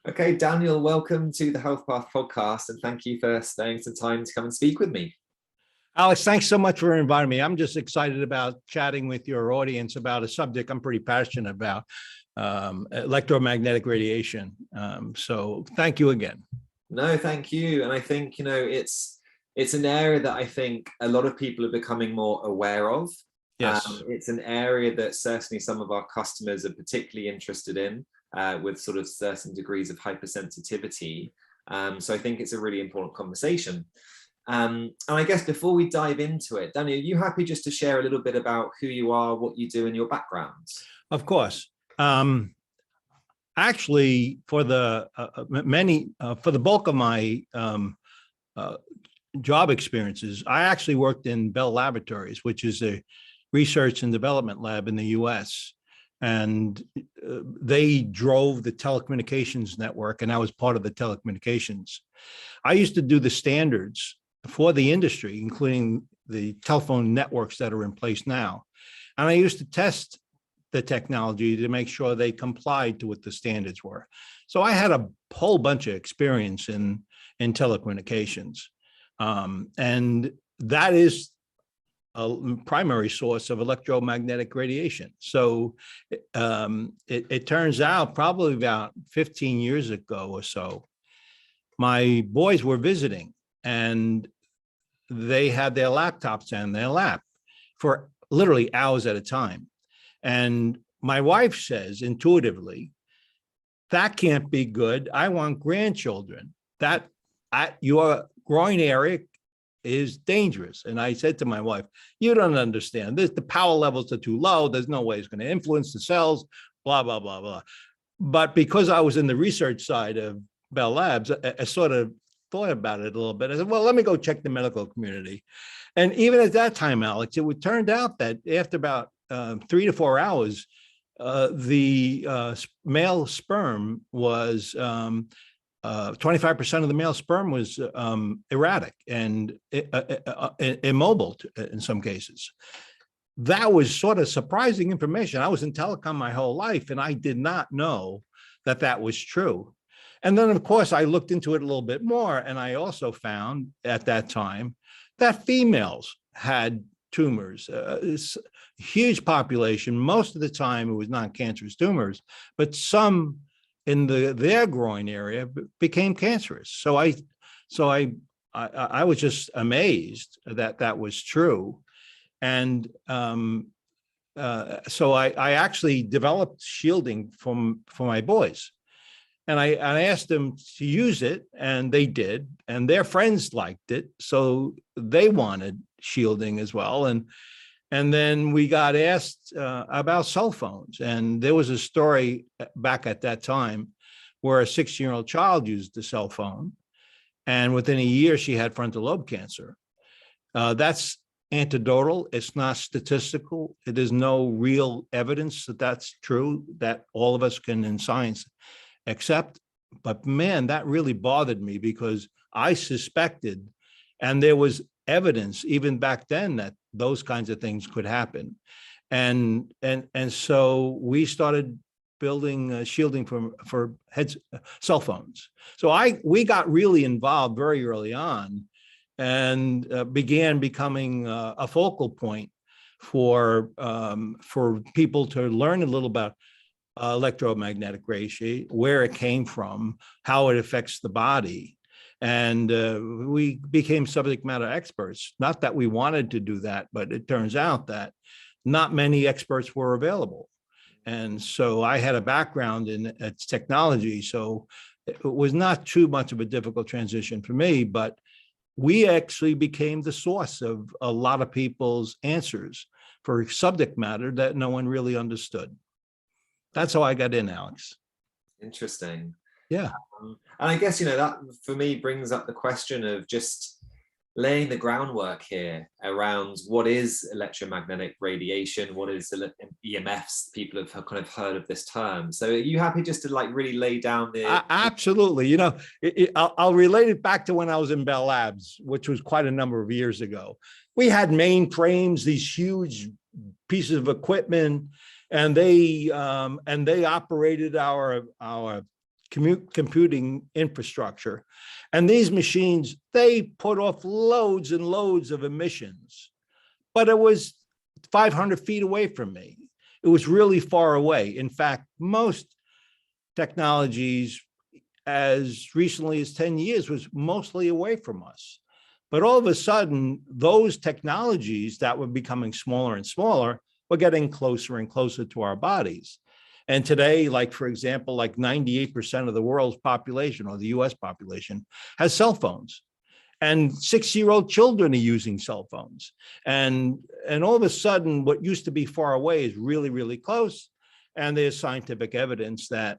Okay, Daniel, welcome to the Health Path podcast, and thank you for staying some time to come and speak with me. Alex, thanks so much for inviting me. I'm just excited about chatting with your audience about a subject I'm pretty passionate about, electromagnetic radiation. So thank you again. No, thank you. And I think, it's an area that I think a lot of people are becoming more aware of. Yes. It's an area that certainly some of our customers are particularly interested in, with sort of certain degrees of hypersensitivity. So I think it's a really important conversation. And I guess before we dive into it, Daniel, are you happy just to share a little bit about who you are, what you do, and your background? Of course. Actually, for the for the bulk of my job experiences, I actually worked in Bell Laboratories, which is a research and development lab in the U.S. And they drove the telecommunications network, and I was part of the telecommunications. I used to do the standards for the industry, including the telephone networks that are in place now. And I used to test the technology to make sure they complied to what the standards were. So I had a whole bunch of experience in telecommunications. And that is a primary source of electromagnetic radiation. So it turns out probably about 15 years ago or so, my boys were visiting and they had their laptops in their lap for literally hours at a time. And my wife says intuitively, that can't be good. I want grandchildren. That at your groin area is dangerous. And I said to my wife, you don't understand this. The power levels are too low. There's no way it's going to influence the cells, blah, blah, blah, blah. But because I was in the research side of Bell Labs, I sort of thought about it a little bit. I said, well, let me go check the medical community. And even at that time, Alex, it would turn out that after about 3 to 4 hours, the male sperm was 25% of the male sperm was erratic and immobile in some cases. That was sort of surprising information. I was in telecom my whole life, and I did not know that that was true. And then, of course, I looked into it a little bit more, and I also found at that time that females had tumors, huge population. Most of the time, it was non-cancerous tumors, but some in their groin area became cancerous. So I was just amazed that that was true. And so I actually developed shielding for my boys. And I asked them to use it, and they did, and their friends liked it. So they wanted shielding as well. And then we got asked about cell phones. And there was a story back at that time where a 6-year-old child used the cell phone. And within a year, she had frontal lobe cancer. That's anecdotal. It's not statistical. It is no real evidence that that's true, that all of us can in science accept. But man, that really bothered me because I suspected, and there was evidence even back then that those kinds of things could happen. And so we started building shielding for cell phones. So we got really involved very early on, and began becoming a focal point for people to learn a little about electromagnetic radiation, where it came from, how it affects the body. And we became subject matter experts. Not that we wanted to do that, but it turns out that not many experts were available. And so I had a background in technology, so it was not too much of a difficult transition for me, but we actually became the source of a lot of people's answers for subject matter that no one really understood. That's how I got in, Alex. Interesting. Yeah. And I guess, that for me brings up the question of just laying the groundwork here around what is electromagnetic radiation, what is EMFs. People have kind of heard of this term. So are you happy just to really lay down the... Absolutely. I'll relate it back to when I was in Bell Labs, which was quite a number of years ago. We had mainframes, these huge pieces of equipment, and they operated our computing infrastructure. And these machines, they put off loads and loads of emissions, but it was 500 feet away from me. It was really far away. In fact, most technologies as recently as 10 years was mostly away from us. But all of a sudden, those technologies that were becoming smaller and smaller were getting closer and closer to our bodies. And today, like, for example, like 98% of the world's population, or the US population, has cell phones. And 6-year-old children are using cell phones. And all of a sudden, what used to be far away is really, really close. And there's scientific evidence that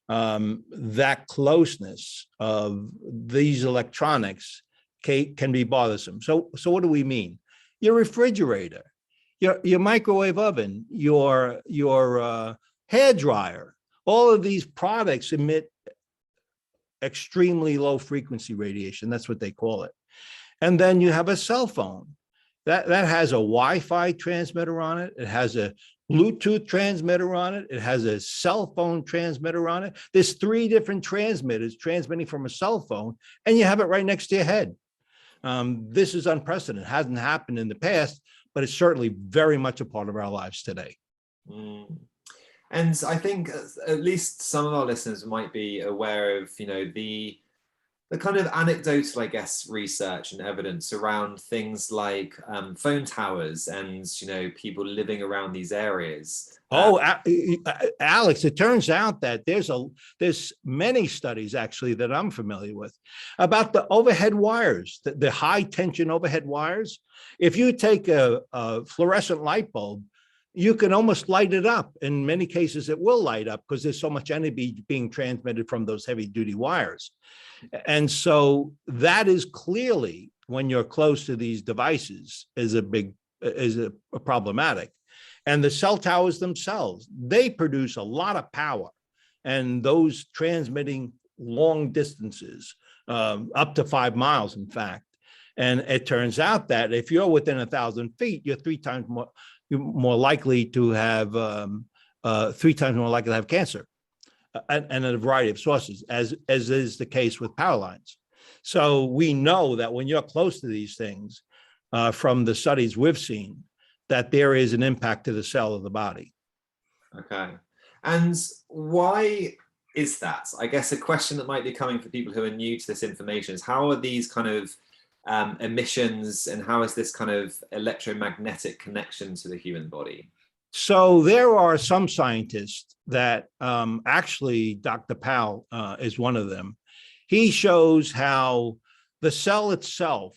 that closeness of these electronics can be bothersome. So what do we mean? Your refrigerator, your microwave oven, your hair dryer, all of these products emit extremely low frequency radiation. That's what they call it. And then you have a cell phone that has a Wi-Fi transmitter on it. It has a Bluetooth transmitter on it. It has a cell phone transmitter on it. There's 3 different transmitters transmitting from a cell phone, and you have it right next to your head. This is unprecedented. It hasn't happened in the past, but it's certainly very much a part of our lives today. And I think at least some of our listeners might be aware of, the kind of anecdotal, I guess, research and evidence around things like phone towers and, people living around these areas. Alex, it turns out that there's many studies actually that I'm familiar with about the overhead wires, the high tension overhead wires. If you take a fluorescent light bulb, you can almost light it up. In many cases, it will light up because there's so much energy being transmitted from those heavy duty wires. And so that is clearly, when you're close to these devices, is a problematic. And the cell towers themselves, they produce a lot of power, and those transmitting long distances, up to 5 miles, in fact. And it turns out that if you're within 1,000 feet, you're 3 times more likely to have 3 times more likely to have cancer, and a variety of sources, as is the case with power lines. So we know that when you're close to these things, from the studies we've seen, that there is an impact to the cell of the body. Okay. And why is that? I guess a question that might be coming for people who are new to this information is, how are these kind of emissions, and how is this kind of electromagnetic connection to the human body? So there are some scientists that actually Dr. Powell is one of them. He shows how the cell itself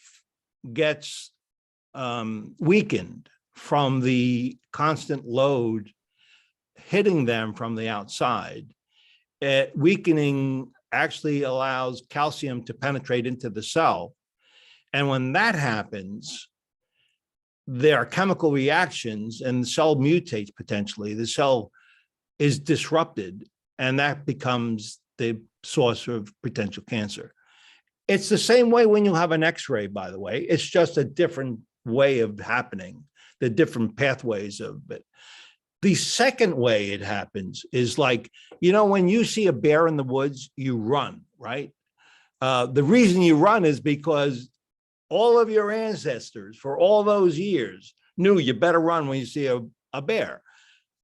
gets weakened from the constant load hitting them from the outside. Weakening actually allows calcium to penetrate into the cell. And when that happens, there are chemical reactions and the cell mutates potentially. The cell is disrupted, and that becomes the source of potential cancer. It's the same way when you have an X-ray, by the way. It's just a different way of happening, the different pathways of it. The second way it happens is like, when you see a bear in the woods, you run, right? The reason you run is because all of your ancestors for all those years knew you better run when you see a bear.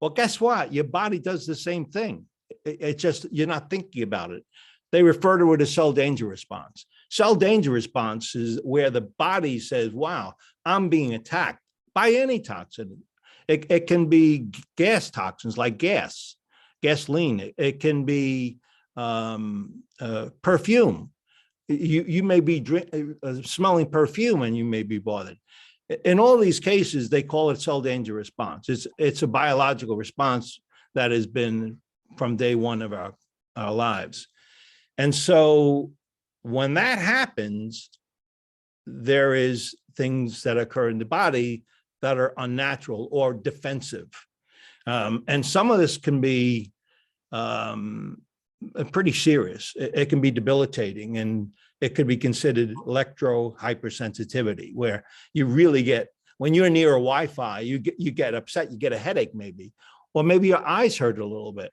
Well, guess what? Your body does the same thing. It's just, you're not thinking about it. They refer to it as cell danger response. Cell danger response is where the body says, wow, I'm being attacked by any toxin. It can be gas toxins like gasoline. It can be perfume. You may be smelling perfume and you may be bothered. In all these cases, they call it cell danger response. It's a biological response that has been from day one of our lives. And so when that happens, there is things that occur in the body that are unnatural or defensive. And some of this can be pretty serious. It can be debilitating, and it could be considered electro hypersensitivity, where you really get, when you're near a Wi-Fi, you get upset, you get a headache maybe, or maybe your eyes hurt a little bit.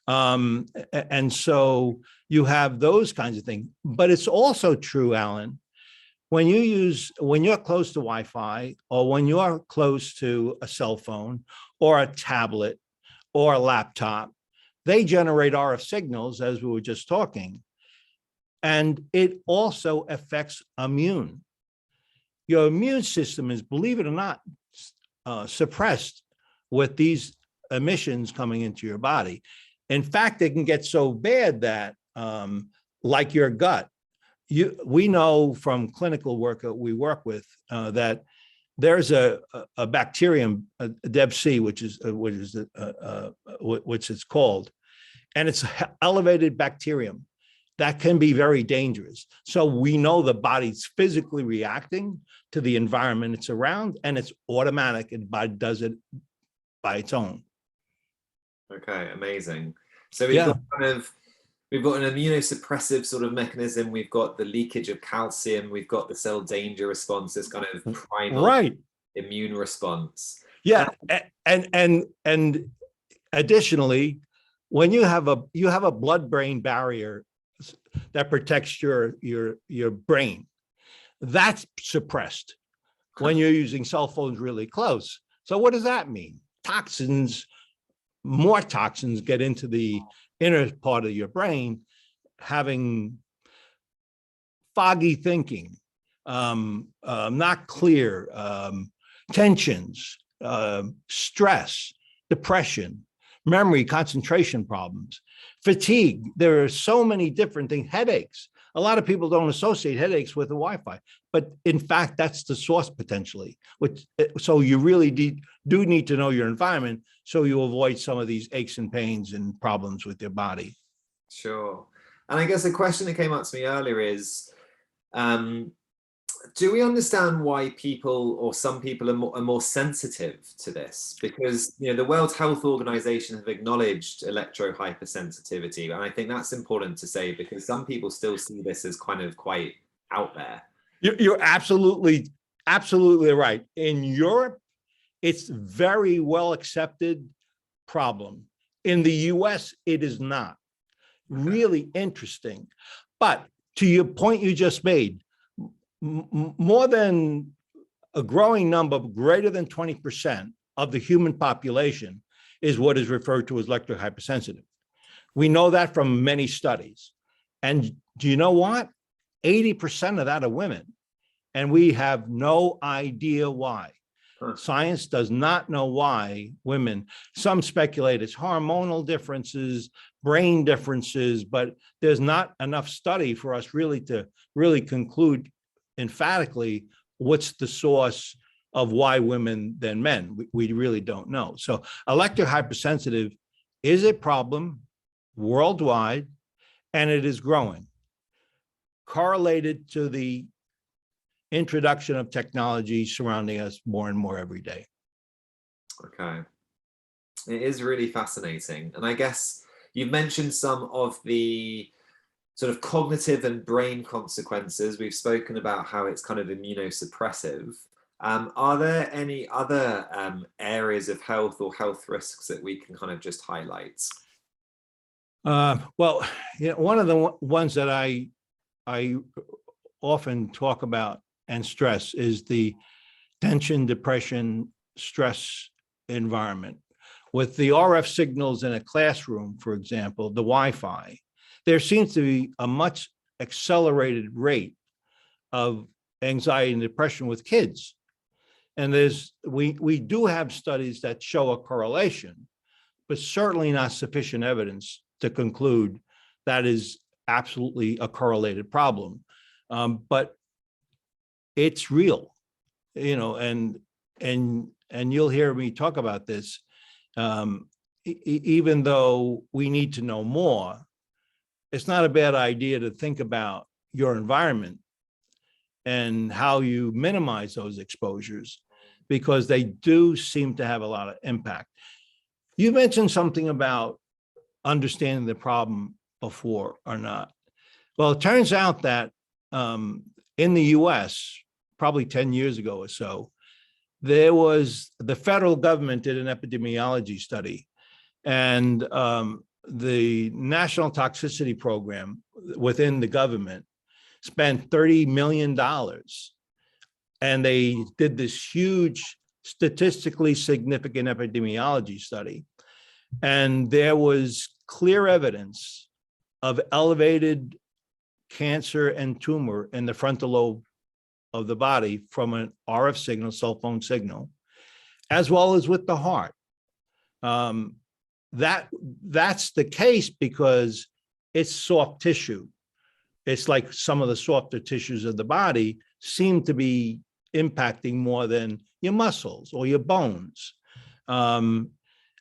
And so you have those kinds of things. But it's also true, Alan, when you're close to Wi-Fi, or when you're close to a cell phone or a tablet or a laptop, they generate RF signals, as we were just talking. And it also affects immune. Your immune system is, believe it or not, suppressed with these emissions coming into your body. In fact, they can get so bad that, like your gut, we know from clinical work that we work with that there's a bacterium, a DebC, which it's called, and it's elevated bacterium that can be very dangerous. So we know the body's physically reacting to the environment it's around, and it's automatic, and body does it by its own. Okay, amazing. So we've got we've got an immunosuppressive sort of mechanism. We've got the leakage of calcium. We've got the cell danger response, this kind of primal immune response. Yeah, and additionally, when you have a blood-brain barrier that protects your brain, that's suppressed when you're using cell phones really close. So what does that mean? More toxins get into the inner part of your brain, having foggy thinking, not clear, tensions, stress, depression, memory, concentration problems, fatigue. There are so many different things, headaches. A lot of people don't associate headaches with the Wi-Fi, but in fact, that's the source potentially. So you really do need to know your environment so you avoid some of these aches and pains and problems with your body. Sure. And I guess the question that came up to me earlier is, do we understand why people, or some people, are more sensitive to this? Because, you know, the World Health Organization have acknowledged electro-hypersensitivity, and I think that's important to say because some people still see this as kind of quite out there. You're absolutely right. In Europe, it's very well accepted problem. In the US, it is not. Really interesting. But to your point you just made, more than a growing number, greater than 20% of the human population is what is referred to as electro-hypersensitive. We know that from many studies. And do you know what? 80% of that are women. And we have no idea why. Science does not know why women, some speculate it's hormonal differences, brain differences, but there's not enough study for us really to conclude emphatically what's the source of why women than men. We really don't know. So electro-hypersensitive is a problem worldwide, and it is growing, correlated to the introduction of technology surrounding us more and more every day. Okay. It is really fascinating. And I guess you've mentioned some of the sort of cognitive and brain consequences. We've spoken about how it's kind of immunosuppressive. Are there any other areas of health or health risks that we can kind of just highlight? Well, one of the ones that I often talk about and stress is the tension, depression, stress environment. With the RF signals in a classroom, for example, the Wi-Fi, there seems to be a much accelerated rate of anxiety and depression with kids. And we do have studies that show a correlation, but certainly not sufficient evidence to conclude that is absolutely a correlated problem. But it's real, and you'll hear me talk about this. Even though we need to know more, it's not a bad idea to think about your environment and how you minimize those exposures, because they do seem to have a lot of impact. You mentioned something about understanding the problem before or not. Well, it turns out that in the US, probably 10 years ago or so, the federal government did an epidemiology study, and the National Toxicity Program within the government spent $30 million, and they did this huge statistically significant epidemiology study. And there was clear evidence of elevated cancer and tumor in the frontal lobe of the body from an RF signal, cell phone signal, as well as with the heart. That's the case because it's soft tissue. It's like some of the softer tissues of the body seem to be impacting more than your muscles or your bones. And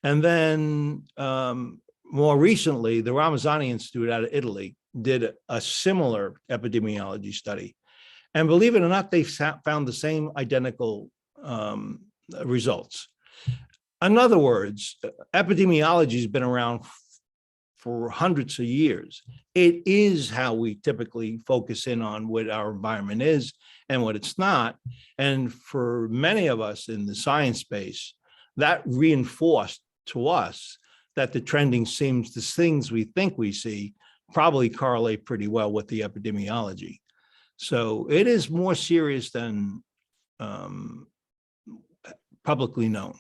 then more recently, the Ramazzani Institute out of Italy did a similar epidemiology study. And believe it or not, they found the same identical results. In other words, epidemiology has been around for hundreds of years. It is how we typically focus in on what our environment is and what it's not. And for many of us in the science space, that reinforced to us that the trending seems the things we think we see probably correlate pretty well with the epidemiology. So it is more serious than publicly known.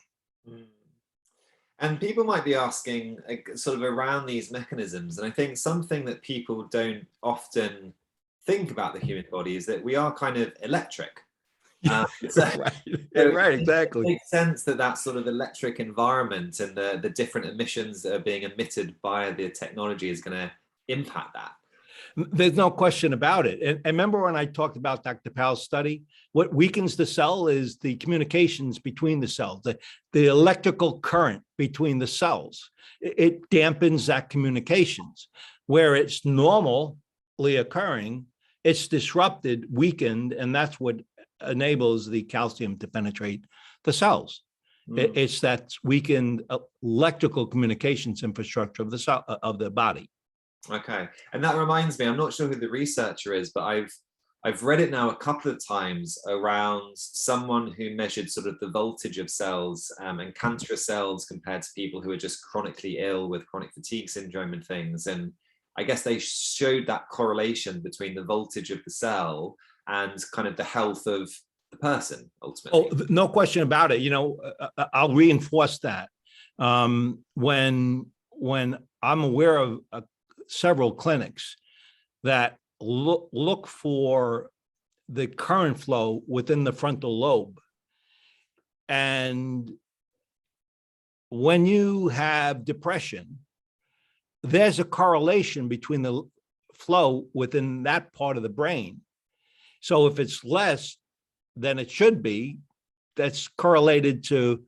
And people might be asking sort of around these mechanisms. And I think something that people don't often think about the human body is that we are kind of electric. Right, exactly. It makes sense that that sort of electric environment and the different emissions that are being emitted by the technology is going to impact that. There's no question about it. And remember when I talked about Dr. Powell's study, what weakens the cell is the communications between the cells, the electrical current between the cells. It dampens that communications. Where it's normally occurring, it's disrupted, weakened, and that's what enables the calcium to penetrate the cells. It's that weakened electrical communications infrastructure of the cell, of the body. Okay, and that reminds me, I'm not sure who the researcher is, but I've read it now a couple of times around someone who measured sort of the voltage of cells and cancerous cells compared to people who are just chronically ill with chronic fatigue syndrome and things. And I guess they showed that correlation between the voltage of the cell and kind of the health of the person ultimately. Oh, no question about it. You know, I'll reinforce that. When I'm aware of several clinics that look for the current flow within the frontal lobe. And when you have depression, there's a correlation between the flow within that part of the brain. So if it's less than it should be, that's correlated to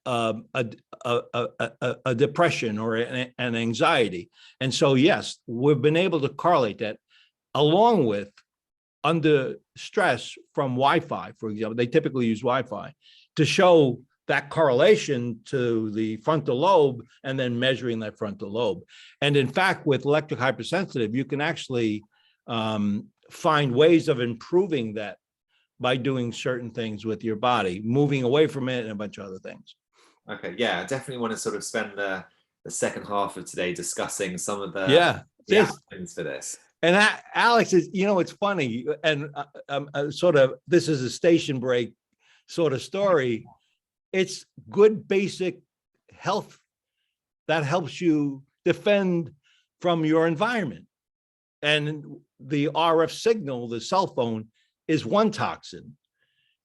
a depression or an anxiety. And so, yes, we've been able to correlate that along with under stress from Wi-Fi, for example. They typically use Wi-Fi to show that correlation to the frontal lobe and then measuring that frontal lobe. And in fact, with electric hypersensitive, you can actually find ways of improving that by doing certain things with your body, moving away from it and a bunch of other things. Okay, yeah, I definitely want to sort of spend the second half of today discussing some of the things for this. And that, Alex, is, you know, it's funny, and sort of, this is a station break sort of story. It's good basic health that helps you defend from your environment. And the RF signal, the cell phone, is one toxin.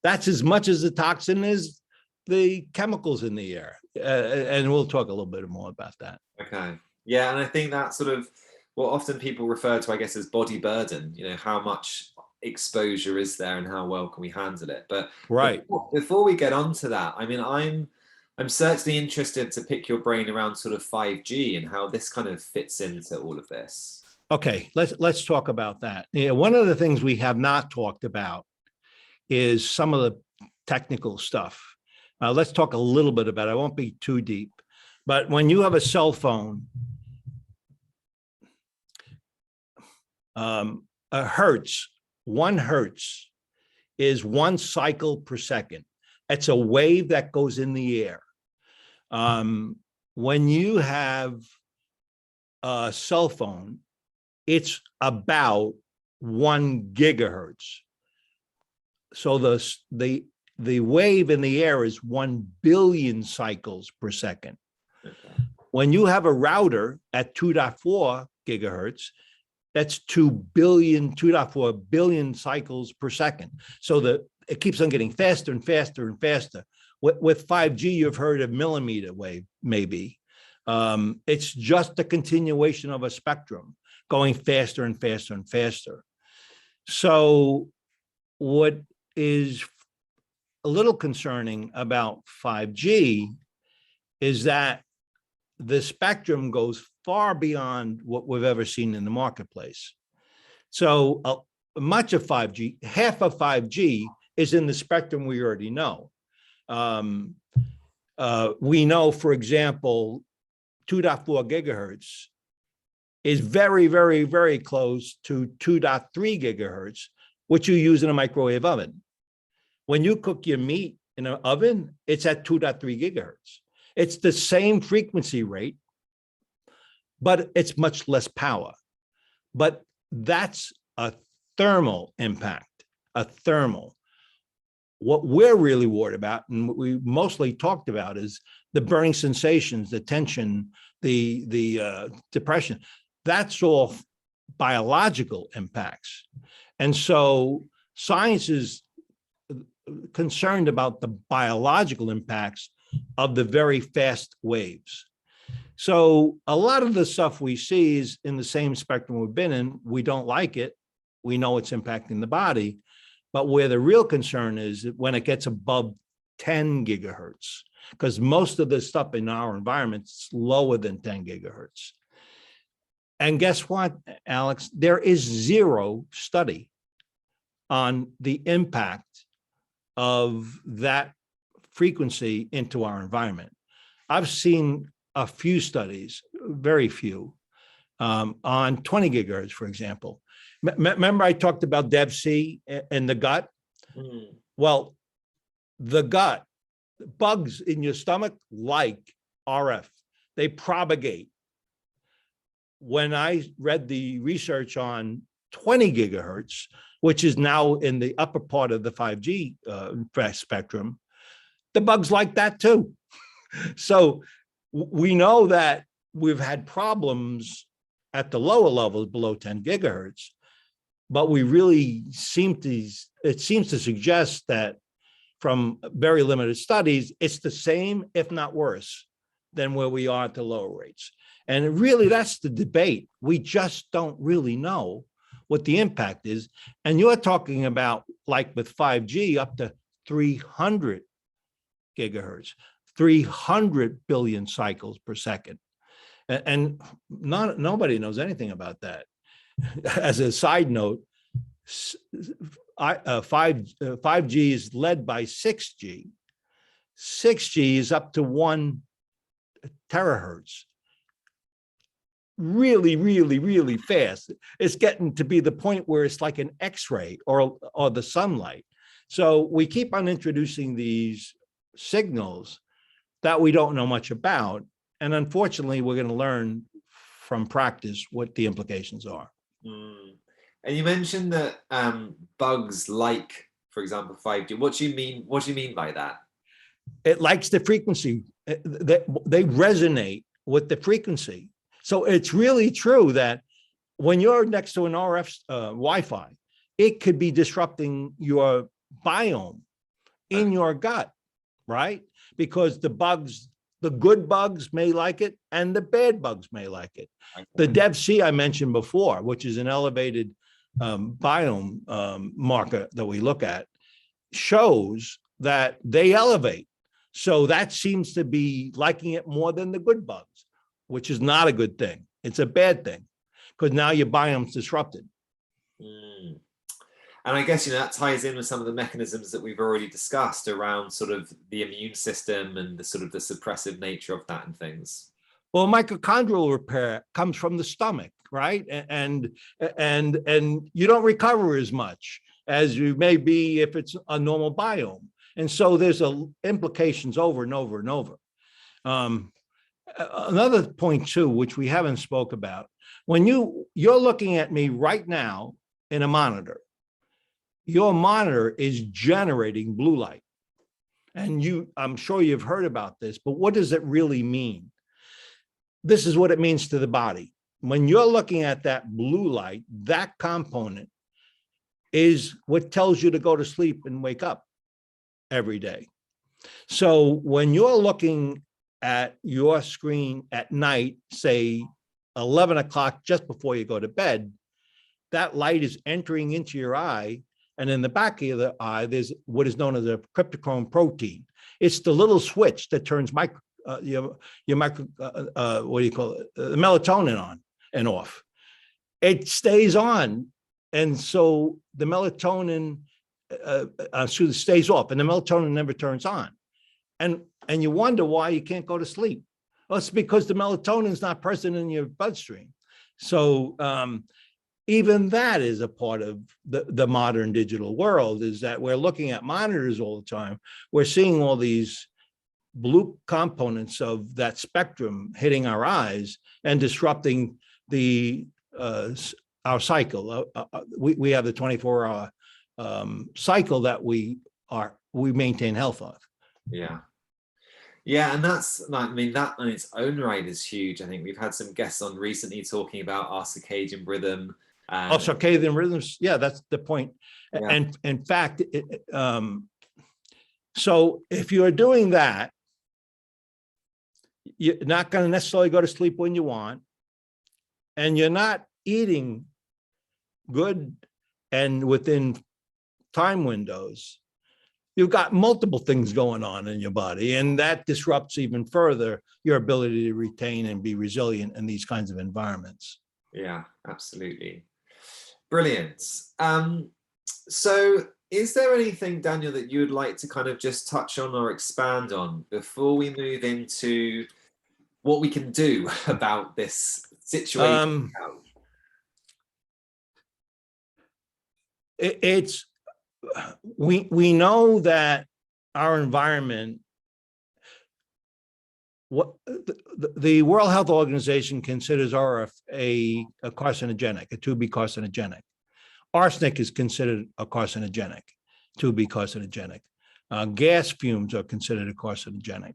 That's as much as the toxin is the chemicals in the air. And we'll talk a little bit more about that. Okay. Yeah, and I think that sort of what often people refer to, I guess, as body burden, you know, how much exposure is there and how well can we handle it. But right before we get on to that, I mean, I'm certainly interested to pick your brain around sort of 5G and how this kind of fits into all of this. Okay, let's talk about that. Yeah, one of the things we have not talked about is some of the technical stuff. Let's talk a little bit about it. I won't be too deep, but when you have a cell phone, a hertz, 1 hertz is 1 cycle per second. It's a wave that goes in the air. When you have cell phone, it's about 1 gigahertz. So the wave in the air is 1 billion cycles per second. Okay. When you have a router at 2.4 gigahertz, that's 2.4 billion cycles per second. So it keeps on getting faster and faster and faster. With 5G, you've heard of millimeter wave, maybe. It's just a continuation of a spectrum going faster and faster and faster. So what is a little concerning about 5G is that the spectrum goes far beyond what we've ever seen in the marketplace. So much of 5G, half of 5G is in the spectrum we already know. We know, for example, 2.4 gigahertz is very, very, very close to 2.3 gigahertz, which you use in a microwave oven. When you cook your meat in an oven, it's at 2.3 gigahertz. It's the same frequency rate, but it's much less power. But that's a thermal impact, a thermal. What we're really worried about, and what we mostly talked about, is the burning sensations, the tension, the depression. That's all biological impacts. And so science is concerned about the biological impacts of the very fast waves. So a lot of the stuff we see is in the same spectrum we've been in. We don't like it. We know it's impacting the body. But where the real concern is when it gets above 10 gigahertz, because most of the stuff in our environment is lower than 10 gigahertz. And guess what, Alex? There is zero study on the impact of that frequency into our environment. I've seen a few studies, very few, on 20 gigahertz, for example. Remember I talked about DevC in the gut? Mm. Well, the gut, bugs in your stomach like RF. They propagate. When I read the research on 20 gigahertz, which is now in the upper part of the 5G spectrum, the bugs like that too. So we know that we've had problems at the lower levels below 10 gigahertz, but we really it seems to suggest that from very limited studies, it's the same, if not worse, than where we are at the lower rates. And really, that's the debate. We just don't really know what the impact is. And you're talking about, like with 5G, up to 300 gigahertz, 300 billion cycles per second. And nobody knows anything about that. As a side note, 5G is led by 6G. 6G is up to 1 terahertz. Really, really, really fast. It's getting to be the point where it's like an X-ray or the sunlight. So we keep on introducing these signals that we don't know much about. And unfortunately, we're going to learn from practice what the implications are. Mm. And you mentioned that bugs like, for example, 5G. What do you mean by that? It likes the frequency. They resonate with the frequency. So it's really true that when you're next to an RF Wi-Fi, it could be disrupting your biome in your gut, right? Because the bugs, the good bugs may like it and the bad bugs may like it. Okay. The DevC I mentioned before, which is an elevated biome marker that we look at, shows that they elevate. So that seems to be liking it more than the good bugs, which is not a good thing. It's a bad thing because now your biome's disrupted. Mm. And I guess, that ties in with some of the mechanisms that we've already discussed around sort of the immune system and the sort of the suppressive nature of that and things. Well, mitochondrial repair comes from the stomach, right? And you don't recover as much as you may be if it's a normal biome. And so there's implications over and over and over. Another point too, which we haven't spoke about, when you're looking at me right now in a monitor, your monitor is generating blue light. And I'm sure you've heard about this, but what does it really mean? This is what it means to the body. When you're looking at that blue light, that component is what tells you to go to sleep and wake up every day. So when you're looking at your screen at night, say 11 o'clock, just before you go to bed, that light is entering into your eye. And in the back of the eye, there's what is known as a cryptochrome protein. It's the little switch that turns what do you call it, the melatonin on and off. It stays on. And so the melatonin stays off and the melatonin never turns on. And you wonder why you can't go to sleep. Well, it's because the melatonin is not present in your bloodstream. So even that is a part of the modern digital world, is that we're looking at monitors all the time. We're seeing all these blue components of that spectrum hitting our eyes and disrupting our cycle. We have the 24-hour cycle that we maintain health of. Yeah. Yeah, and that's, I mean, that on its own right is huge. I think we've had some guests on recently talking about our circadian rhythm. Circadian rhythms, yeah, that's the point. Yeah. And in fact, so if you're doing that, you're not going to necessarily go to sleep when you want, and you're not eating good and within time windows, you've got multiple things going on in your body, and that disrupts even further your ability to retain and be resilient in these kinds of environments. Yeah, absolutely. Brilliant. So is there anything, Daniel, that you would like to kind of just touch on or expand on before we move into what we can do about this situation? We know that our environment, what the World Health Organization considers RF a carcinogenic, a 2B carcinogenic. Arsenic is considered a carcinogenic, 2B carcinogenic. Gas fumes are considered a carcinogenic.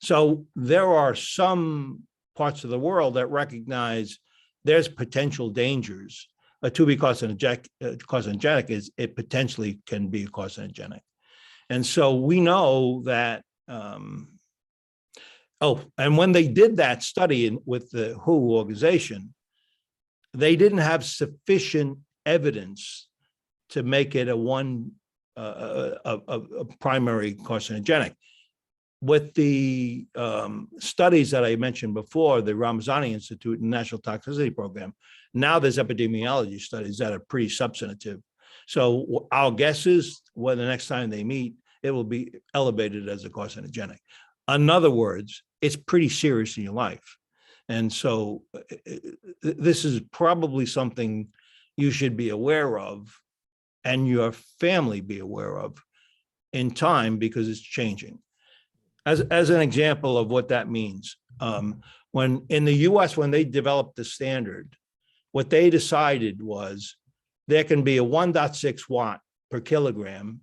So there are some parts of the world that recognize there's potential dangers. A 2B carcinogenic is, it potentially can be a carcinogenic. And so we know that, and when they did that study with the WHO organization, they didn't have sufficient evidence to make it a primary carcinogenic. With the studies that I mentioned before, the Ramazani Institute and National Toxicity Program, now there's epidemiology studies that are pretty substantive. So our guess is when the next time they meet, it will be elevated as a carcinogenic. In other words, it's pretty serious in your life. And so this is probably something you should be aware of and your family be aware of in time, because it's changing. As an example of what that means, when in the US, when they developed the standard, what they decided was there can be a 1.6 watt per kilogram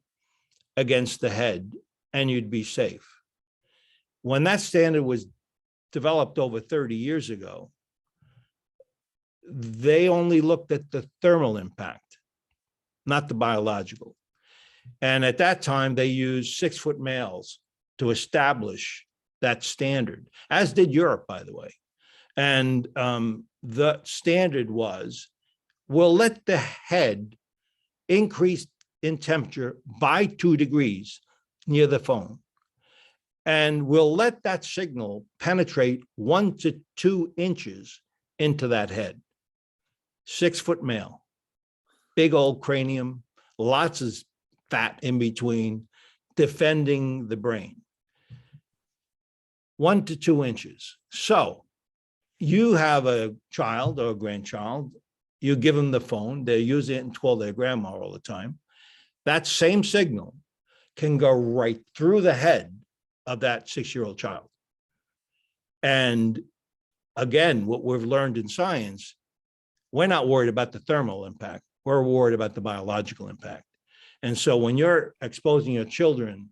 against the head and you'd be safe. When that standard was developed over 30 years ago, they only looked at the thermal impact, not the biological. And at that time, they used 6-foot males to establish that standard, as did Europe, by the way. And the standard was, we'll let the head increase in temperature by 2 degrees near the phone. And we'll let that signal penetrate 1 to 2 inches into that head. 6-foot male, big old cranium, lots of fat in between, defending the brain. 1 to 2 inches. So you have a child or a grandchild, you give them the phone, they're using it and call their grandma all the time. That same signal can go right through the head of that 6-year-old child. And again, what we've learned in science, we're not worried about the thermal impact. We're worried about the biological impact. And so when you're exposing your children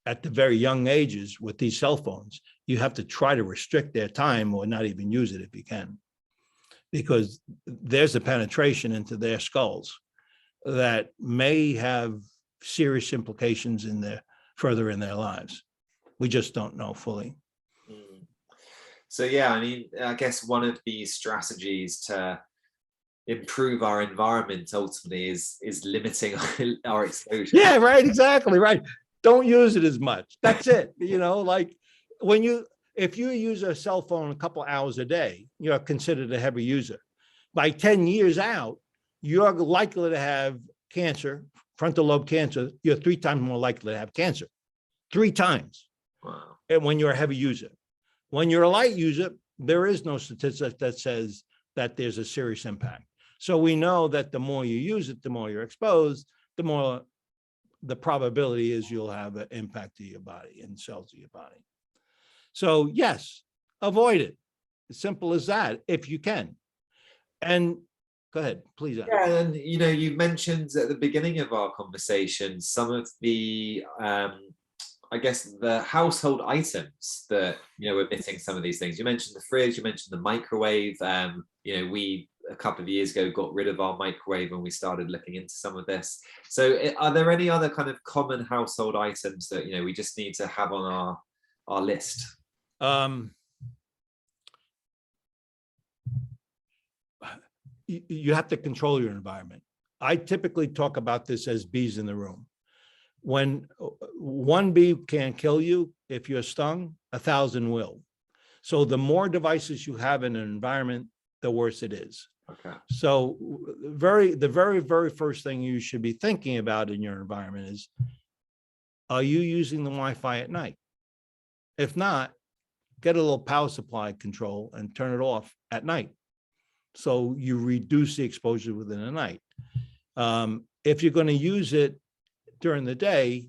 at the very young ages with these cell phones, you have to try to restrict their time or not even use it if you can, because there's a penetration into their skulls that may have serious implications further in their lives. We just don't know fully. So yeah, I mean, I guess one of these strategies to improve our environment ultimately is limiting our exposure. Yeah, right, exactly, right. Don't use it as much. That's it. Like if you use a cell phone a couple hours a day, you're considered a heavy user. By 10 years out, you're likely to have cancer, frontal lobe cancer. You're 3 times more likely to have cancer. 3 times. Wow. And when you're a heavy user. When you're a light user, there is no statistic that says that there's a serious impact. So we know that the more you use it, the more you're exposed, the more the probability is you'll have an impact to your body and cells of your body. So yes, avoid it. As simple as that, if you can. And go ahead, please. Yeah, and you mentioned at the beginning of our conversation some of the I guess the household items that were emitting some of these things. You mentioned the fridge, you mentioned the microwave. We a couple of years ago got rid of our microwave when we started looking into some of this. So are there any other kind of common household items that we just need to have on our list? You have to control your environment. I typically talk about this as bees in the room. When 1 bee can kill you, if you're stung, 1,000 will. So the more devices you have in an environment, the worse it is. Okay. So the very first thing you should be thinking about in your environment is, are you using the Wi-Fi at night? If not, get a little power supply control and turn it off at night, so you reduce the exposure within the night. If you're going to use it during the day,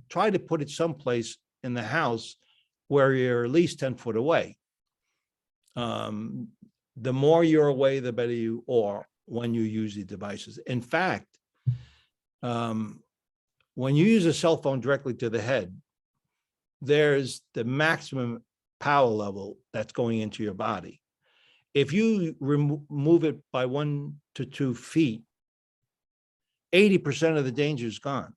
try to put it someplace in the house where you're at least 10 foot away. The more you're away, the better you are when you use the devices. In fact, when you use a cell phone directly to the head, there's the maximum power level that's going into your body. If you remove it by 1 to 2 feet, 80% of the danger is gone.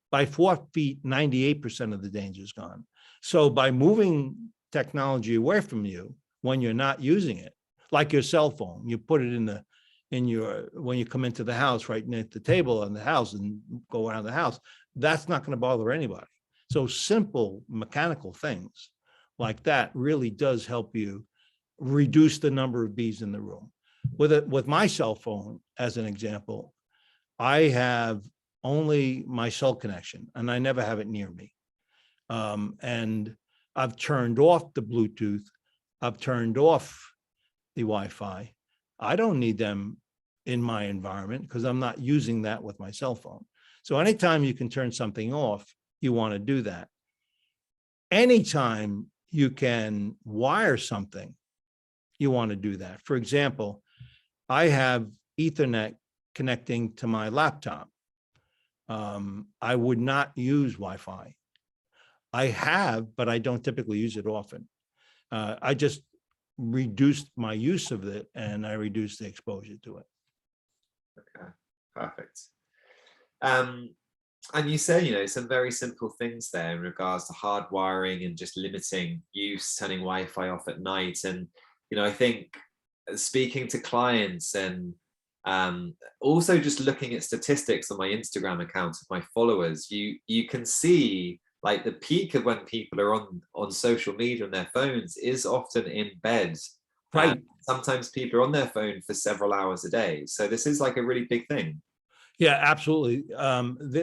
By 4 feet, 98% of the danger is gone. So by moving technology away from you when you're not using it, like your cell phone, you put it when you come into the house, right near the table in the house and go around the house, that's not going to bother anybody. So simple mechanical things like that really does help you reduce the number of bees in the room. With my cell phone, as an example, I have only my cell connection and I never have it near me. And I've turned off the Bluetooth. I've turned off the Wi-Fi. I don't need them in my environment because I'm not using that with my cell phone. So anytime you can turn something off, you want to do that. Anytime you can wire something, you want to do that. For example, I have Ethernet connecting to my laptop. I would not use Wi-Fi. I have, but I don't typically use it often. I just reduced my use of it and I reduced the exposure to it. Okay, perfect. And you say, some very simple things there in regards to hardwiring and just limiting use, turning Wi-Fi off at night. And, I think speaking to clients and also just looking at statistics on my Instagram account of my followers, you can see like the peak of when people are on social media on their phones is often in bed. Right. Sometimes people are on their phone for several hours a day. So this is like a really big thing. Yeah, absolutely.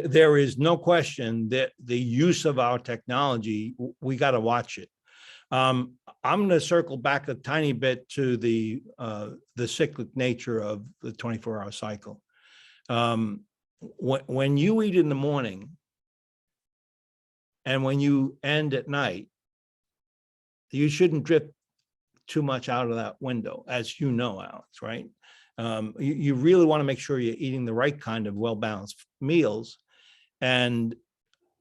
There is no question that the use of our technology, we got to watch it. I'm going to circle back a tiny bit to the cyclic nature of the 24-hour cycle. When you eat in the morning and when you end at night, you shouldn't drift too much out of that window, as you know, Alex, right? You really want to make sure you're eating the right kind of well-balanced meals, and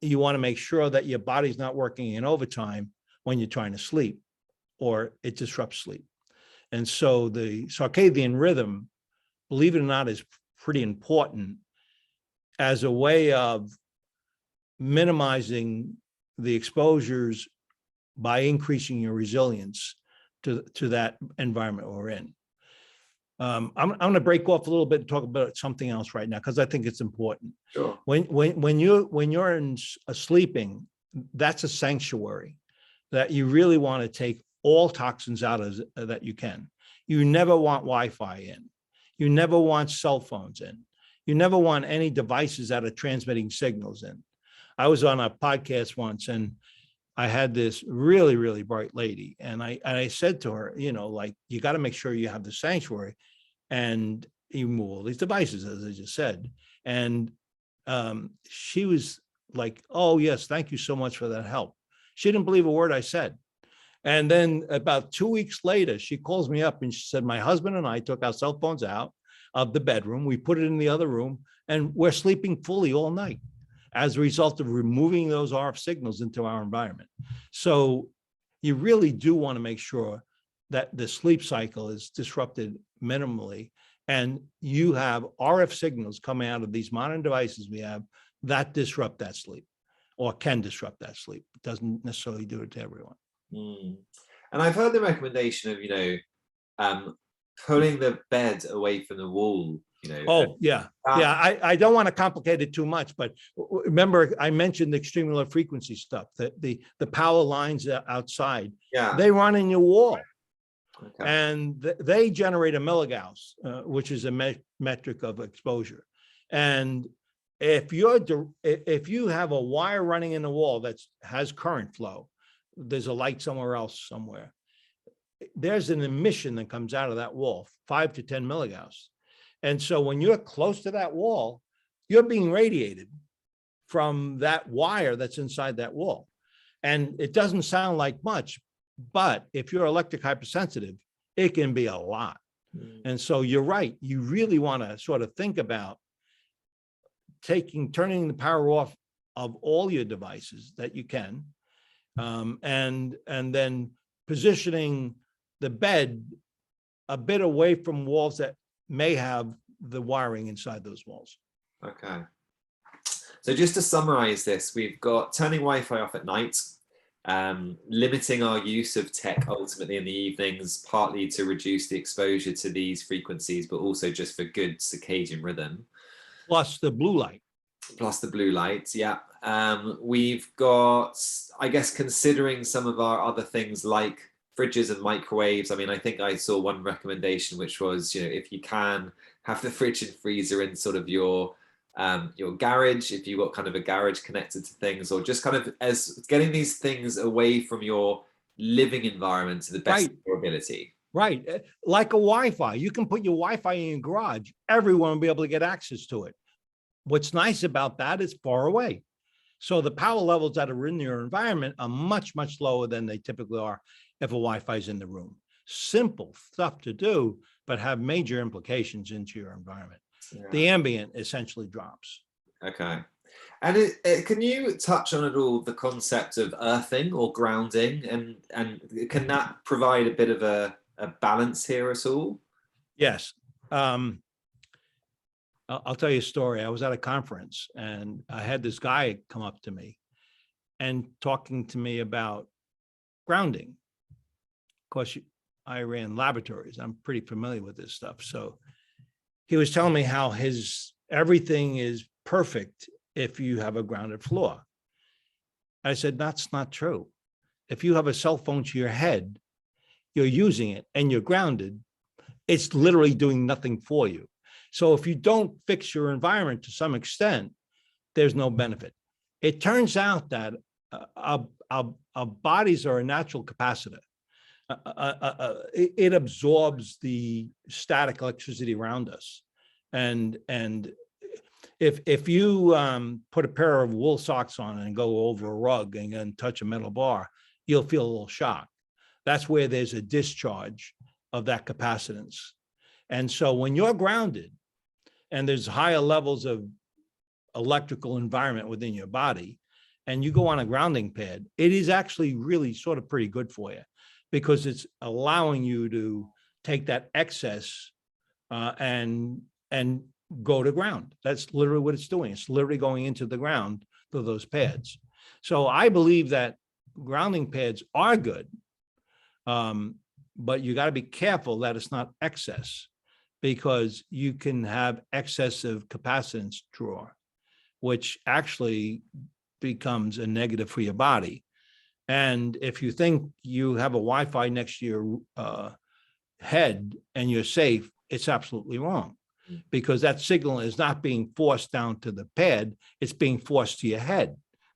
you want to make sure that your body's not working in overtime when you're trying to sleep, or it disrupts sleep. And so the circadian rhythm, believe it or not, is pretty important as a way of minimizing the exposures by increasing your resilience to that environment we're in. I'm going to break off a little bit and talk about something else right now, because I think it's important. Sure. When you're sleeping, that's a sanctuary that you really want to take all toxins out of that you can. You never want Wi-Fi in. You never want cell phones in. You never want any devices that are transmitting signals in. I was on a podcast once, and I had this really, really bright lady, and I said to her, you know, like, you got to make sure you have the sanctuary and you move all these devices, as I just said. And she was like, oh yes, thank you so much for that help. She didn't believe a word I said. And then about 2 weeks later, she calls me up and she said, my husband and I took our cell phones out of the bedroom, we put it in the other room, and we're sleeping fully all night as a result of removing those RF signals into our environment. So you really do want to make sure that the sleep cycle is disrupted minimally, and you have RF signals coming out of these modern devices we have that disrupt that sleep, or can disrupt that sleep. It doesn't necessarily do it to everyone. And I've heard the recommendation of, you know, pulling the bed away from the wall, you know. Oh, yeah. Yeah, I don't want to complicate it too much, but remember I mentioned the extreme low frequency stuff, that the power lines outside, they run in your wall. Okay. And they generate a milligauss, which is a metric of exposure. And if you have a wire running in the wall that has current flow, there's a light somewhere else somewhere, there's an emission that comes out of that wall, 5 to 10 milligauss. And so when you're close to that wall, you're being radiated from that wire that's inside that wall. And it doesn't sound like much, but if you're electric hypersensitive, it can be a lot. And so you're right. You really want to sort of think about turning the power off of all your devices that you can, and then positioning the bed a bit away from walls that may have the wiring inside those walls. Okay. So just to summarize this, we've got turning Wi-Fi off at night, limiting our use of tech ultimately in the evenings, partly to reduce the exposure to these frequencies, but also just for good circadian rhythm. Plus the blue light. Plus the blue light, yeah. We've got, I guess, considering some of our other things like fridges and microwaves. I mean, I think I saw one recommendation, which was, you know, if you can have the fridge and freezer in sort of your garage, if you've got kind of a garage connected to things, or just kind of as getting these things away from your living environment to the best of your ability. Right. Like a Wi-Fi, you can put your Wi-Fi in your garage. Everyone will be able to get access to it. What's nice about that is far away. So the power levels that are in your environment are much, much lower than they typically are if a Wi-Fi is in the room. Simple stuff to do, but have major implications into your environment. Yeah. The ambient essentially drops. Okay. And can you touch on at all the concept of earthing or grounding, and can that provide a bit of a balance here at all? Yes. I'll tell you a story. I was at a conference and I had this guy come up to me and talking to me about grounding. Of course, I ran laboratories. I'm pretty familiar with this stuff. So he was telling me how everything is perfect if you have a grounded floor. I said, that's not true. If you have a cell phone to your head, you're using it and you're grounded, it's literally doing nothing for you. So if you don't fix your environment to some extent, there's no benefit. It turns out that our bodies are a natural capacitor. It absorbs the static electricity around us. And if you put a pair of wool socks on and go over a rug and touch a metal bar, you'll feel a little shock. That's where there's a discharge of that capacitance. And so when you're grounded and there's higher levels of electrical environment within your body, and you go on a grounding pad, it is actually really sort of pretty good for you, because it's allowing you to take that excess and go to ground. That's literally what it's doing. It's literally going into the ground through those pads. So I believe that grounding pads are good, but you got to be careful that it's not excess, because you can have excessive capacitance draw, which actually becomes a negative for your body. And if you think you have a Wi-Fi next to your head and you're safe, it's absolutely wrong, because that signal is not being forced down to the pad, it's being forced to your head.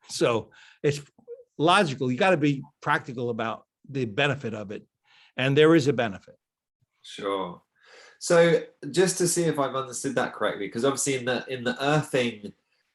So it's logical. You got to be practical about the benefit of it. And there is a benefit. Sure. So just to see if I've understood that correctly, because obviously in the earthing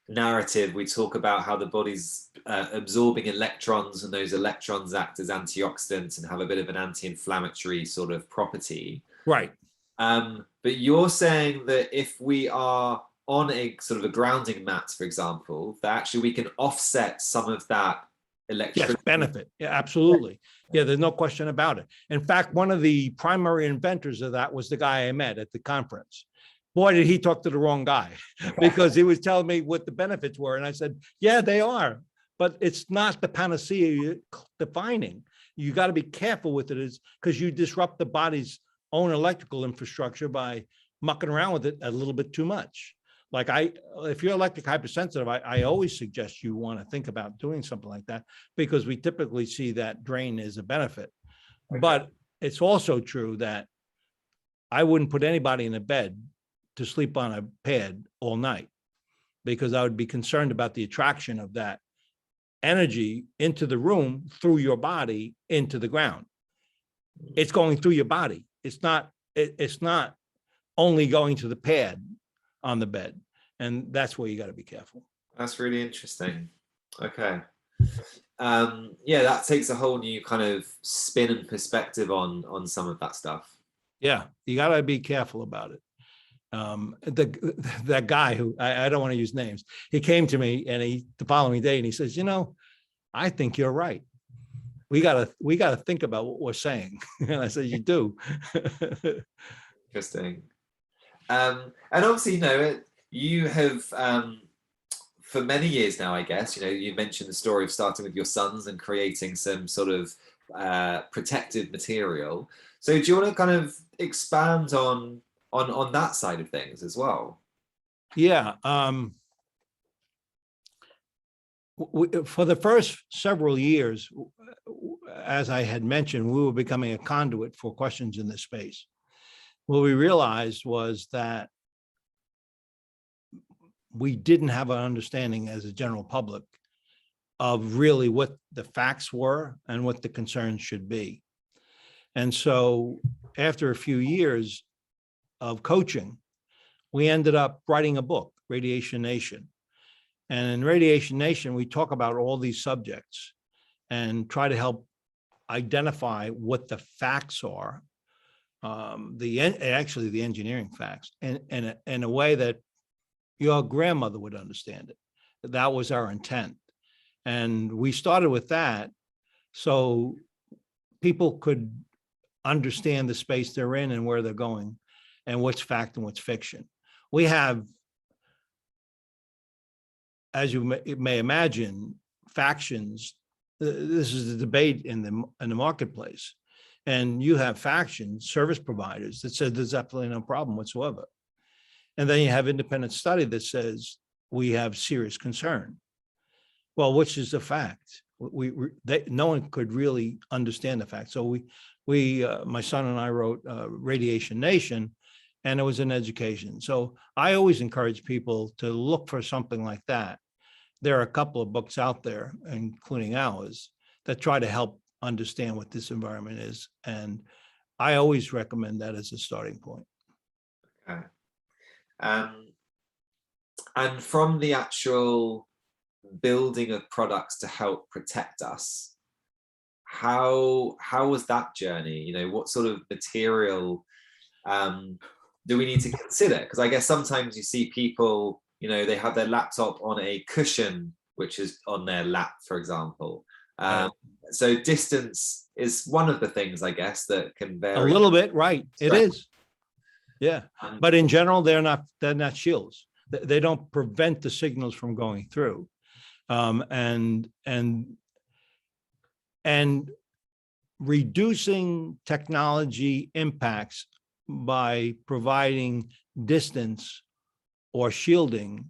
narrative, we talk about how the body's absorbing electrons, and those electrons act as antioxidants and have a bit of an anti-inflammatory sort of property. Right. But you're saying that if we are on a sort of a grounding mat, for example, that actually we can offset some of that electricity. Yes, benefit. Yeah, absolutely. Yeah, there's no question about it. In fact, one of the primary inventors of that was the guy I met at the conference. Boy, did he talk to the wrong guy, because he was telling me what the benefits were. And I said, yeah, they are, but it's not the panacea you're defining. You got to be careful with it, is because you disrupt the body's own electrical infrastructure by mucking around with it a little bit too much. Like if you're electric hypersensitive, I always suggest you want to think about doing something like that, because we typically see that drain as a benefit. Okay. But it's also true that I wouldn't put anybody in a bed to sleep on a pad all night, because I would be concerned about the attraction of that energy into the room through your body into the ground. It's going through your body. It's not only going to the pad on the bed. And that's where you got to be careful. That's really interesting. Okay. Yeah, that takes a whole new kind of spin and perspective on some of that stuff. Yeah, you got to be careful about it. That guy who, I don't want to use names, he came to me and the following day and he says, I think you're right. We got to think about what we're saying. And I said, you do. Interesting. And obviously, you have, for many years now, I guess, you mentioned the story of starting with your sons and creating some sort of protective material. So do you want to kind of expand on that side of things as well? Yeah. For the first several years, as I had mentioned, we were becoming a conduit for questions in this space. What we realized was that we didn't have an understanding as a general public of really what the facts were and what the concerns should be. And so after a few years of coaching, we ended up writing a book, Radiation Nation. And in Radiation Nation, we talk about all these subjects and try to help identify what the facts are, actually the engineering facts, and in a way that your grandmother would understand it. That was our intent. And we started with that so people could understand the space they're in and where they're going and what's fact and what's fiction. We have, as you may imagine, factions. This is the debate in the marketplace. And you have factions, service providers that said there's absolutely no problem whatsoever. And then you have independent study that says we have serious concern. Well, which is the fact? No one could really understand the fact. So my son and I wrote Radiation Nation, and it was an education. So I always encourage people to look for something like that. There are a couple of books out there, including ours, that try to help understand what this environment is. And I always recommend that as a starting point. Okay. And from the actual building of products to help protect us, how was that journey? You know, what sort of material do we need to consider? Because I guess sometimes you see people, you know, they have their laptop on a cushion, which is on their lap, for example. So distance is one of the things, I guess, that can vary. A little bit, right? It is. Yeah. But in general, they're not shields. They don't prevent the signals from going through. And reducing technology impacts by providing distance or shielding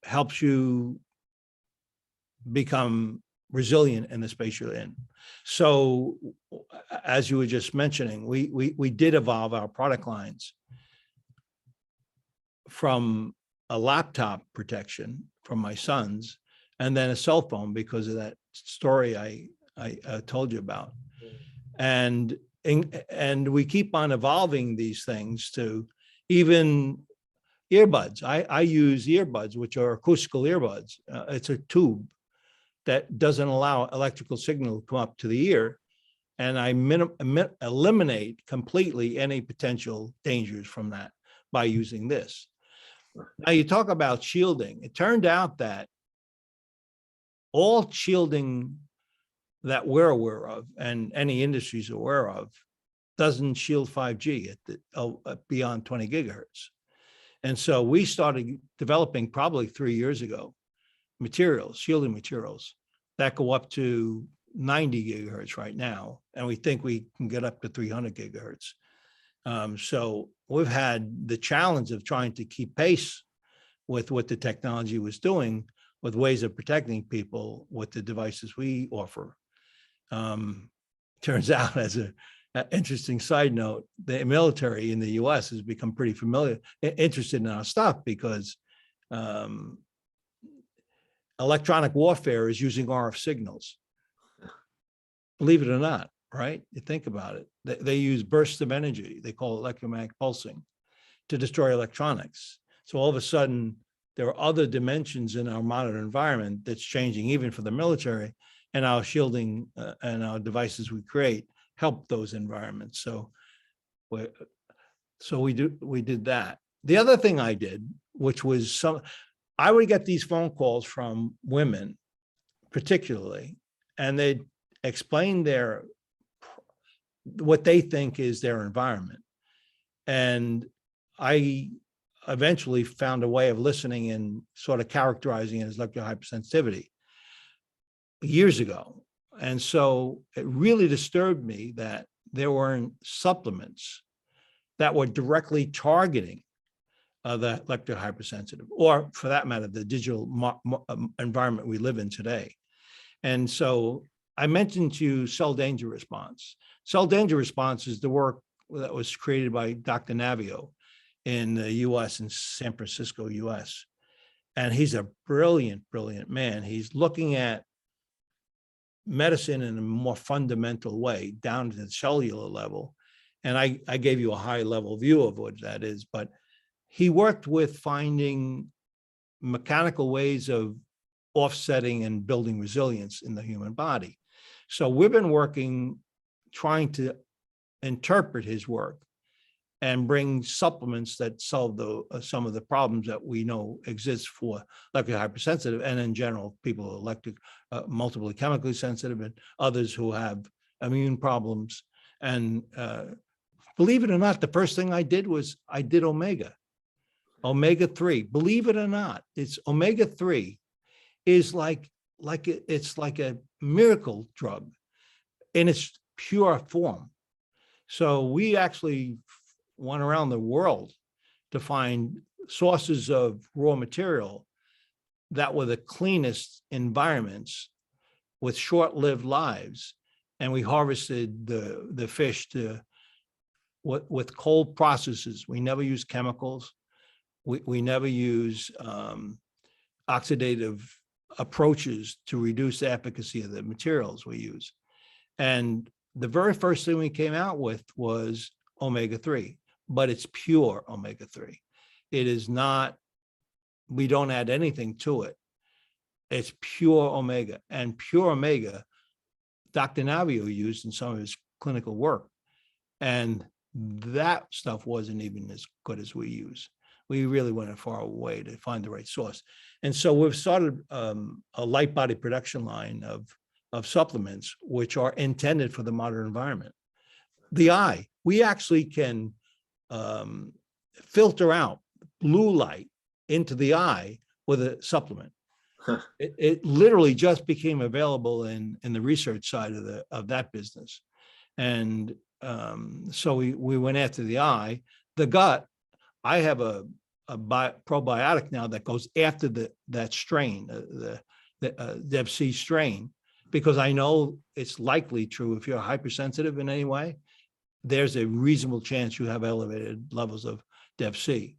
helps you become resilient in the space you're in. So as you were just mentioning, we did evolve our product lines from a laptop protection from my sons, and then a cell phone because of that story I told you about. And we keep on evolving these things to even earbuds. I use earbuds, which are acoustical earbuds. It's a tube that doesn't allow electrical signal to come up to the ear. And I eliminate completely any potential dangers from that by using this. Now you talk about shielding. It turned out that all shielding that we're aware of and any industry's aware of doesn't shield 5G at beyond 20 gigahertz. And so we started developing probably 3 years ago, shielding materials that go up to 90 gigahertz right now. And we think we can get up to 300 gigahertz. So we've had the challenge of trying to keep pace with what the technology was doing, with ways of protecting people with the devices we offer. Turns out, as an interesting side note, the military in the US has become pretty interested in our stuff because electronic warfare is using RF signals. Believe it or not, right? You think about it. They use bursts of energy. They call it electromagnetic pulsing to destroy electronics. So all of a sudden, there are other dimensions in our modern environment that's changing, even for the military, and our shielding and our devices we create help those environments. So we did that. The other thing I did, which was I would get these phone calls from women, particularly, and they'd explain what they think is their environment. And I eventually found a way of listening and sort of characterizing it as electrical hypersensitivity years ago. And so it really disturbed me that there weren't supplements that were directly targeting the electrical hypersensitive, or for that matter, the digital environment we live in today. And so I mentioned to you cell danger response. Cell danger response is the work that was created by Dr. Navio in the US, in San Francisco, US. And he's a brilliant, brilliant man. He's looking at medicine in a more fundamental way, down to the cellular level. And I gave you a high level view of what that is, but he worked with finding mechanical ways of offsetting and building resilience in the human body. So we've been working, trying to interpret his work and bring supplements that solve some of the problems that we know exist for electric hypersensitive, and in general, people who are multiply chemically sensitive, and others who have immune problems. And believe it or not, the first thing I did was I did omega-3. Believe it or not, it's omega-3 is it's like a miracle drug in its pure form. So we actually went around the world to find sources of raw material that were the cleanest environments with short-lived lives. And we harvested the fish with cold processes. We never use chemicals. We never use oxidative approaches to reduce the efficacy of the materials we use. And the very first thing we came out with was omega-3, but it's pure omega-3. It is not, we don't add anything to it. It's pure omega, and pure omega, Dr. Navio used in some of his clinical work. And that stuff wasn't even as good as we use. We really went a far way to find the right source. And so we've started a light body production line of supplements, which are intended for the modern environment. The eye, we actually can filter out blue light into the eye with a supplement. It literally just became available in the research side of that business. And so we went after the eye. The gut, I have a probiotic now that goes after that strain, the DefC strain, because I know it's likely true. If you're hypersensitive in any way, there's a reasonable chance you have elevated levels of DefC.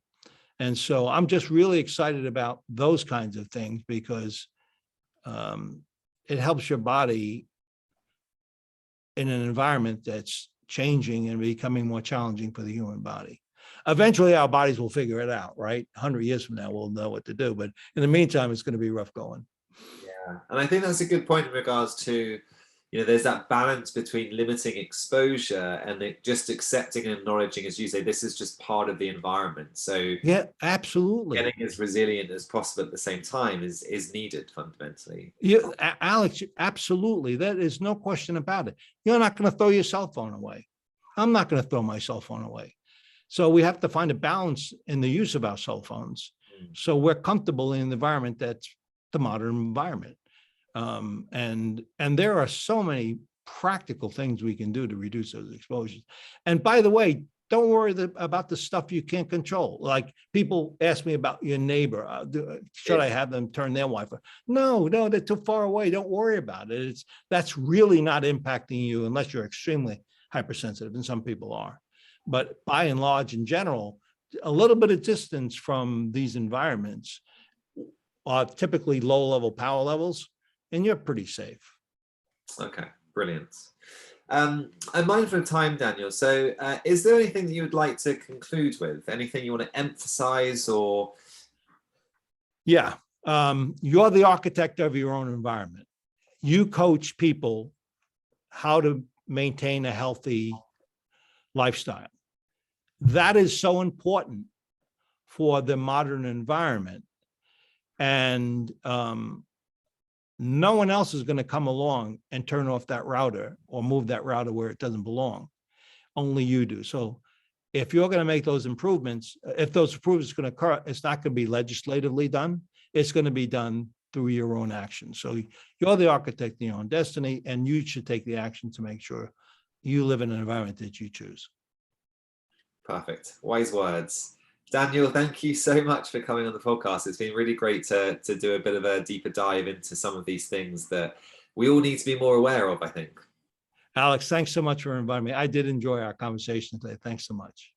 And so I'm just really excited about those kinds of things, because it helps your body in an environment that's changing and becoming more challenging for the human body. Eventually, our bodies will figure it out, right? 100 years from now, we'll know what to do. But in the meantime, it's going to be rough going. Yeah, and I think that's a good point in regards to, there's that balance between limiting exposure and just accepting and acknowledging, as you say, this is just part of the environment. So yeah, absolutely. Getting as resilient as possible at the same time is needed fundamentally. Yeah, Alex, absolutely. That is no question about it. You're not going to throw your cell phone away. I'm not going to throw my cell phone away. So we have to find a balance in the use of our cell phones. So we're comfortable in an environment that's the modern environment. And there are so many practical things we can do to reduce those exposures. And by the way, don't worry about the stuff you can't control. Like people ask me about your neighbor. Should I have them turn their Wi-Fi? No, they're too far away. Don't worry about it. That's really not impacting you unless you're extremely hypersensitive, and some people are. But by and large, in general, a little bit of distance from these environments are typically low-level power levels, and you're pretty safe. Okay, brilliant. I'm mindful of time, Daniel. So is there anything that you would like to conclude with? Anything you want to emphasize or? Yeah, you're the architect of your own environment. You coach people how to maintain a healthy lifestyle. That is so important for the modern environment. And no one else is going to come along and turn off that router or move that router where it doesn't belong. Only you do. So if you're going to make those improvements, if those improvements are going to occur, it's not going to be legislatively done. It's going to be done through your own action. So you're the architect of your own destiny, and you should take the action to make sure you live in an environment that you choose. Perfect. Wise words. Daniel, thank you so much for coming on the podcast. It's been really great to do a bit of a deeper dive into some of these things that we all need to be more aware of, I think. Alex, thanks so much for inviting me. I did enjoy our conversation today. Thanks so much.